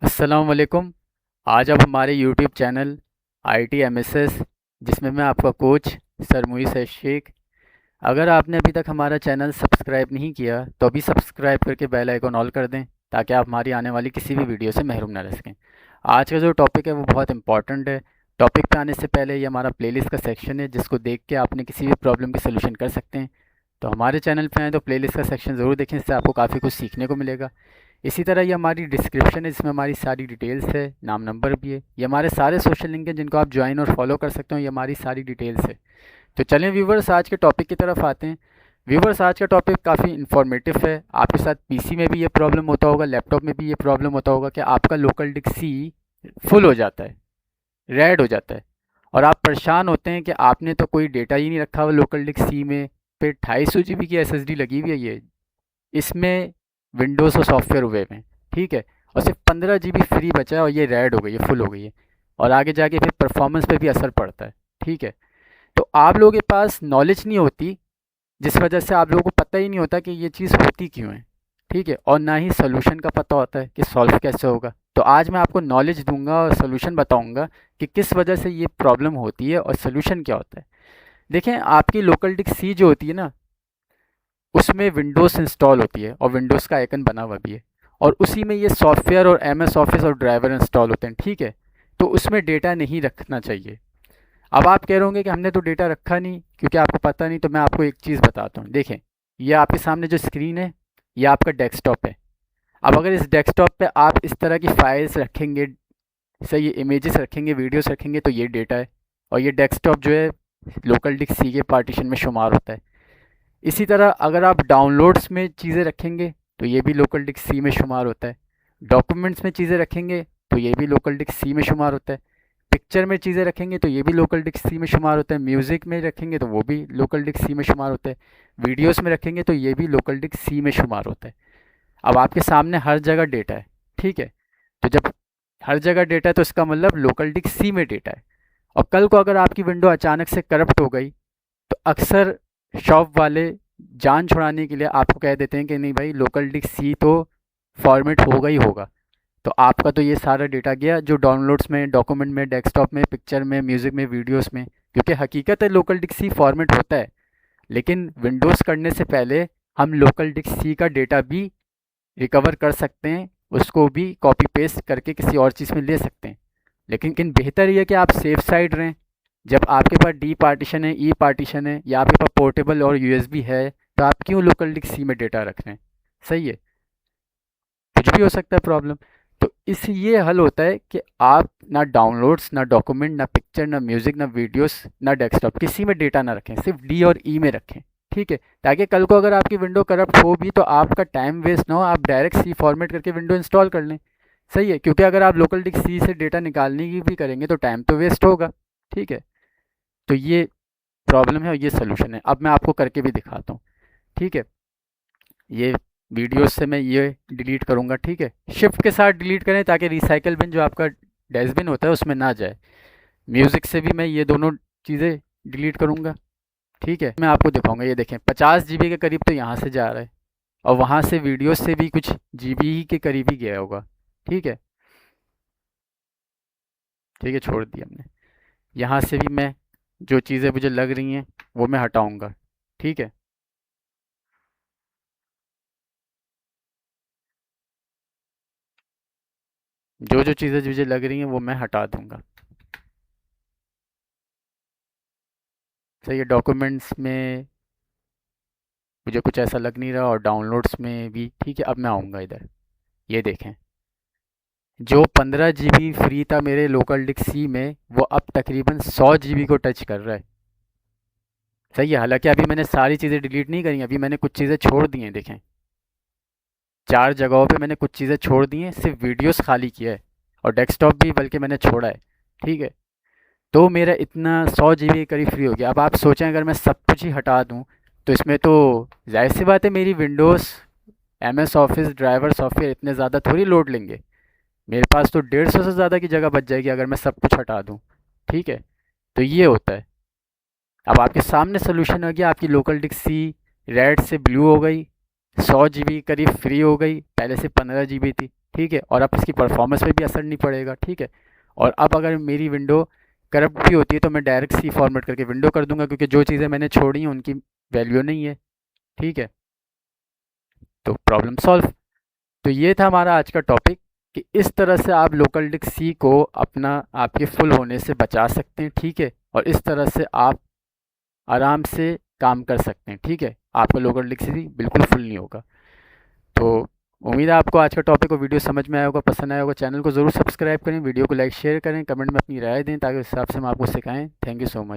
अस्सलाम वालेकुम। आज आप हमारे यूट्यूब चैनल आईटी एमएसएस, जिसमें मैं आपका कोच सर मुईस शेख। अगर आपने अभी तक हमारा चैनल सब्सक्राइब नहीं किया तो अभी सब्सक्राइब करके बेल आइकन ऑल कर दें, ताकि आप हमारी आने वाली किसी भी वीडियो से महरूम ना रह सकें। आज का जो टॉपिक है वो बहुत इंपॉर्टेंट है। टॉपिक पे आने से पहले ये हमारा प्लेलिस्ट का सेक्शन है, जिसको देख के आपने किसी भी प्रॉब्लम के सोल्यूशन कर सकते हैं। तो हमारे चैनल पे आएँ तो प्लेलिस्ट का सेक्शन ज़रूर देखें, इससे आपको काफ़ी कुछ सीखने को मिलेगा। इसी तरह ये हमारी डिस्क्रिप्शन है, जिसमें हमारी सारी डिटेल्स है, नाम नंबर भी है। ये हमारे सारे सोशल लिंक हैं जिनको आप ज्वाइन और फॉलो कर सकते हो। ये हमारी सारी डिटेल्स है। तो चलें व्यूवर्स, आज के टॉपिक की तरफ आते हैं। व्यूवर्स, आज का टॉपिक काफ़ी इन्फॉर्मेटिव है। आपके साथ पीसी में भी ये प्रॉब्लम होता होगा, लैपटॉप में भी ये प्रॉब्लम होता होगा कि आपका लोकल डिस्क सी फुल हो जाता है, रेड हो जाता है, और आप परेशान होते हैं कि आपने तो कोई डेटा ही नहीं रखा हुआ लोकल डिस्क सी में। फिर 250 GB की एसएसडी लगी हुई है, ये इसमें विंडोज़ और सॉफ्टवेयर हुए हुए हैं, ठीक है। और सिर्फ 15 GB फ्री बचा है और ये रेड हो गई है, फुल हो गई है। और आगे जाके फिर परफॉर्मेंस पे भी असर पड़ता है, ठीक है। तो आप लोगों के पास नॉलेज नहीं होती, जिस वजह से आप लोगों को पता ही नहीं होता कि ये चीज़ होती क्यों है, ठीक है। और ना ही सोल्यूशन का पता होता है कि सॉल्व कैसे होगा। तो आज मैं आपको नॉलेज दूंगा और सोल्यूशन बताऊंगा कि किस वजह से ये प्रॉब्लम होती है और सोल्यूशन क्या होता है। देखें, आपकी लोकल डिस्क सी जो होती है ना, उसमें विंडोज़ इंस्टॉल होती है और विंडोज़ का आइकन बना हुआ भी है, और उसी में ये सॉफ्टवेयर और एमएस ऑफिस और ड्राइवर इंस्टॉल होते हैं, ठीक है। तो उसमें डेटा नहीं रखना चाहिए। अब आप कह रहे होंगे कि हमने तो डेटा रखा नहीं क्योंकि आपको पता नहीं। तो मैं आपको एक चीज़ बताता हूँ। देखें, ये आपके सामने जो स्क्रीन है, ये आपका डेस्कटॉप है। अब अगर इस डेस्कटॉप पे आप इस तरह की फाइल्स रखेंगे, सही, ये इमेजेस रखेंगे, वीडियोस रखेंगे, तो ये डेटा है। और ये डेस्कटॉप जो है लोकल डिस्क सी के पार्टीशन में शुमार होता है। इसी तरह अगर आप डाउनलोड्स में चीज़ें रखेंगे तो ये भी लोकल डिस्क सी में शुमार होता है। डॉक्यूमेंट्स में चीज़ें रखेंगे तो ये भी लोकल डिस्क सी में शुमार होता है। पिक्चर में चीज़ें रखेंगे तो ये भी लोकल डिस्क सी में शुमार होता है। म्यूज़िक में रखेंगे तो वो भी लोकल डिस्क सी में शुमार होता है। वीडियोस में रखेंगे तो ये भी लोकल डिस्क सी में शुमार होता है। अब आपके सामने हर जगह डेटा है, ठीक है। तो जब हर जगह डेटा है तो इसका मतलब लोकल डिस्क सी में डेटा है। और कल को अगर आपकी विंडो अचानक से करप्ट हो गई तो अक्सर शॉप वाले जान छुड़ाने के लिए आपको कह देते हैं कि नहीं भाई, लोकल डिस्क सी तो फॉर्मेट होगा ही होगा। तो आपका तो ये सारा डेटा गया जो डाउनलोड्स में, डॉक्यूमेंट में, डेस्कटॉप में, पिक्चर में, म्यूज़िक में, वीडियोस में। क्योंकि हकीकत है लोकल डिस्क सी फॉर्मेट होता है, लेकिन विंडोज़ करने से पहले हम लोकल डिस्क सी का डेटा भी रिकवर कर सकते हैं, उसको भी कॉपी पेस्ट करके किसी और चीज़ में ले सकते हैं। लेकिन बेहतर ये है कि आप सेफ साइड रहें। जब आपके पास डी पार्टीशन है, ई पार्टीशन है, या आपके पास पोर्टेबल और यूएसबी है, तो आप क्यों लोकल डिस्क सी में डेटा रख रहे हैं? सही है, कुछ भी हो सकता है प्रॉब्लम। तो इस ये हल होता है कि आप ना डाउनलोड्स, ना डॉक्यूमेंट, ना पिक्चर, ना म्यूज़िक, ना वीडियोस, ना डेस्कटॉप, किसी में डेटा ना रखें, सिर्फ डी और ई में रखें, ठीक है। ताकि कल को अगर आपकी विंडो करप्ट हो भी तो आपका टाइम वेस्ट ना हो, आप डायरेक्ट सी फॉर्मेट करके विंडो इंस्टॉल कर लें। सही है, क्योंकि अगर आप लोकल डिस्क सी से डेटा निकालने की भी करेंगे तो टाइम तो वेस्ट होगा, ठीक है। तो ये प्रॉब्लम है और ये सोल्यूशन है। अब मैं आपको करके भी दिखाता हूँ, ठीक है। ये वीडियोस से मैं ये डिलीट करूँगा, ठीक है। शिफ्ट के साथ डिलीट करें ताकि रिसाइकल बिन जो आपका डस्टबिन होता है उसमें ना जाए। म्यूज़िक से भी मैं ये दोनों चीज़ें डिलीट करूँगा, ठीक है। मैं आपको दिखाऊंगा, ये देखें 50 GB के करीब तो यहाँ से जा रहा है, और वहाँ से वीडियोस से भी कुछ जीबी के करीब ही गया होगा, ठीक है। ठीक है, छोड़ दिया हमने। यहाँ से भी मैं जो चीज़ें मुझे लग रही हैं वो मैं हटाऊँगा, ठीक है। जो जो चीज़ें मुझे लग रही हैं वो मैं हटा दूँगा। सही है, डॉक्यूमेंट्स में मुझे कुछ ऐसा लग नहीं रहा, और डाउनलोड्स में भी, ठीक है। अब मैं आऊँगा इधर, ये देखें, जो 15 GB फ्री था मेरे लोकल डिस्क सी में, वो अब तकरीबन 100 GB को टच कर रहा है। सही है, हालांकि अभी मैंने सारी चीज़ें डिलीट नहीं करी, अभी मैंने कुछ चीज़ें छोड़ दी हैं। देखें, 4 जगहों पे मैंने कुछ चीज़ें छोड़ दी हैं, सिर्फ वीडियोस खाली किया है, और डेस्कटॉप भी बल्कि मैंने छोड़ा है, ठीक है। तो मेरा इतना 100 GB के करीब फ्री हो गया। अब आप सोचें अगर मैं सब कुछ ही हटा दूँ तो इसमें तो जाहिर सी बात है मेरी Windows, MS office, driver software इतने ज़्यादा थोड़ी लोड लेंगे। मेरे पास तो 150 से ज़्यादा की जगह बच जाएगी अगर मैं सब कुछ हटा दूँ, ठीक है। तो ये होता है। अब आपके सामने सोल्यूशन हो गया, आपकी लोकल डिस्क सी रेड से ब्लू हो गई, 100 GB करीब फ्री हो गई, पहले से 15 GB थी, ठीक है। और अब इसकी परफॉर्मेंस पे भी असर नहीं पड़ेगा, ठीक है। और अब अगर मेरी विंडो करप्ट भी होती है तो मैं डायरेक्ट सी फॉर्मेट करके विंडो कर दूंगा, क्योंकि जो चीज़ें मैंने छोड़ी हैं उनकी वैल्यू नहीं है, ठीक है। तो प्रॉब्लम सॉल्व। तो ये था हमारा आज का टॉपिक, कि इस तरह से आप लोकल डिस्क सी को अपना आपके फुल होने से बचा सकते हैं, ठीक है। और इस तरह से आप आराम से काम कर सकते हैं, ठीक है। आपका लोकल डिस्क सी बिल्कुल फुल नहीं होगा। तो उम्मीद है आपको आज का टॉपिक और वीडियो समझ में आया होगा, पसंद आया होगा। चैनल को ज़रूर सब्सक्राइब करें, वीडियो को लाइक शेयर करें, कमेंट में अपनी राय दें, ताकि उस हिसाब से हम आपको सिखाएं। Thank you so much.